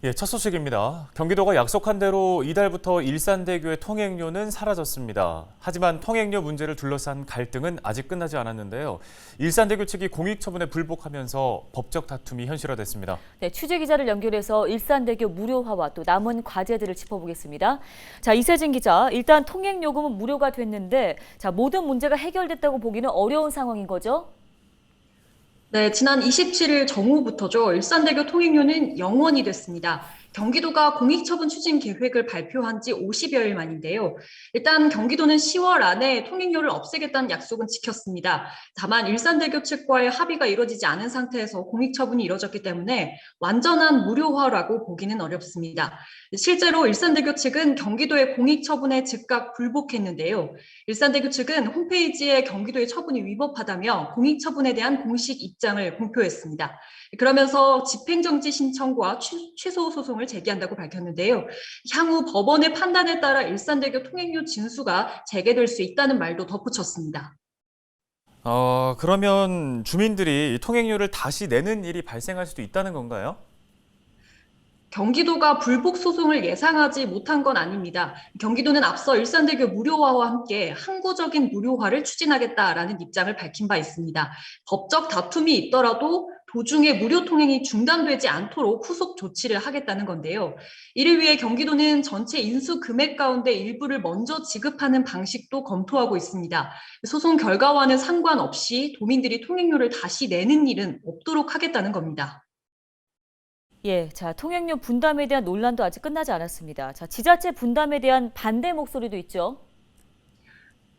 예, 첫 소식입니다. 경기도가 약속한 대로 이달부터 일산대교의 통행료는 사라졌습니다. 하지만 통행료 문제를 둘러싼 갈등은 아직 끝나지 않았는데요. 일산대교 측이 공익처분에 불복하면서 법적 다툼이 현실화됐습니다. 네, 취재 기자를 연결해서 일산대교 무료화와 또 남은 과제들을 짚어보겠습니다. 자, 이세진 기자, 일단 통행요금은 무료가 됐는데 모든 문제가 해결됐다고 보기는 어려운 상황인 거죠? 네, 지난 27일 정오부터죠. 일산대교 통행료는 0원이 됐습니다. 경기도가 공익처분 추진 계획을 발표한 지 50여일 만인데요. 일단 경기도는 10월 안에 통행료를 없애겠다는 약속은 지켰습니다. 다만 일산대교 측과의 합의가 이루어지지 않은 상태에서 공익처분이 이루어졌기 때문에 완전한 무료화라고 보기는 어렵습니다. 실제로 일산대교 측은 경기도의 공익처분에 즉각 불복했는데요. 일산대교 측은 홈페이지에 경기도의 처분이 위법하다며 공익처분에 대한 공식 입장을 공표했습니다. 그러면서 집행정지 신청과 취소 소송을 제기한다고 밝혔는데요. 향후 법원의 판단에 따라 일산대교 통행료 징수가 재개될 수 있다는 말도 덧붙였습니다. 그러면 주민들이 통행료를 다시 내는 일이 발생할 수도 있다는 건가요? 경기도가 불복 소송을 예상하지 못한 건 아닙니다. 경기도는 앞서 일산대교 무료화와 함께 항구적인 무료화를 추진하겠다라는 입장을 밝힌 바 있습니다. 법적 다툼이 있더라도 도중에 무료 통행이 중단되지 않도록 후속 조치를 하겠다는 건데요. 이를 위해 경기도는 전체 인수 금액 가운데 일부를 먼저 지급하는 방식도 검토하고 있습니다. 소송 결과와는 상관없이 도민들이 통행료를 다시 내는 일은 없도록 하겠다는 겁니다. 예, 통행료 분담에 대한 논란도 아직 끝나지 않았습니다. 지자체 분담에 대한 반대 목소리도 있죠.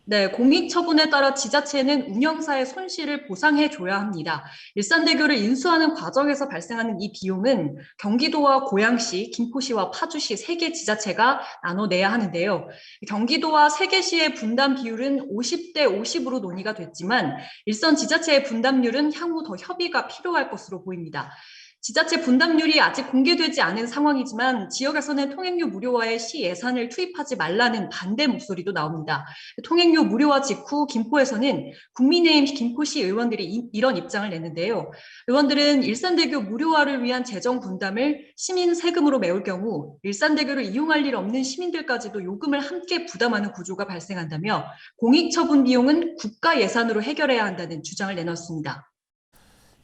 네, 공익처분에 따라 지자체는 운영사의 손실을 보상해줘야 합니다. 일산대교를 인수하는 과정에서 발생하는 이 비용은 경기도와 고양시, 김포시와 파주시 3개 지자체가 나눠내야 하는데요. 경기도와 3개 시의 분담 비율은 50대 50으로 논의가 됐지만 일선 지자체의 분담률은 향후 더 협의가 필요할 것으로 보입니다. 지자체 분담률이 아직 공개되지 않은 상황이지만 지역에서는 통행료 무료화에 시 예산을 투입하지 말라는 반대 목소리도 나옵니다. 통행료 무료화 직후 김포에서는 국민의힘 김포시 의원들이 이런 입장을 냈는데요. 의원들은 일산대교 무료화를 위한 재정 분담을 시민 세금으로 메울 경우 일산대교를 이용할 일 없는 시민들까지도 요금을 함께 부담하는 구조가 발생한다며 공익처분 비용은 국가 예산으로 해결해야 한다는 주장을 내놨습니다.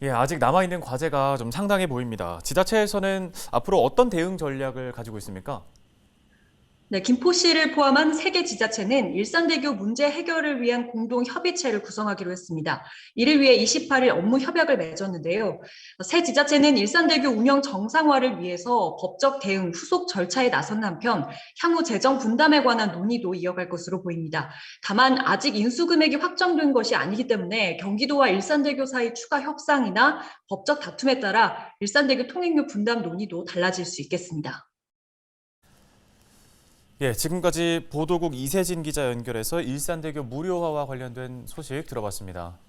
예, 아직 남아있는 과제가 좀 상당해 보입니다. 지자체에서는 앞으로 어떤 대응 전략을 가지고 있습니까? 네, 김포시를 포함한 3개 지자체는 일산대교 문제 해결을 위한 공동 협의체를 구성하기로 했습니다. 이를 위해 28일 업무 협약을 맺었는데요. 새 지자체는 일산대교 운영 정상화를 위해서 법적 대응 후속 절차에 나선 한편 향후 재정 분담에 관한 논의도 이어갈 것으로 보입니다. 다만 아직 인수 금액이 확정된 것이 아니기 때문에 경기도와 일산대교 사이 추가 협상이나 법적 다툼에 따라 일산대교 통행료 분담 논의도 달라질 수 있겠습니다. 예, 지금까지 보도국 이세진 기자 연결해서 일산대교 무료화와 관련된 소식 들어봤습니다.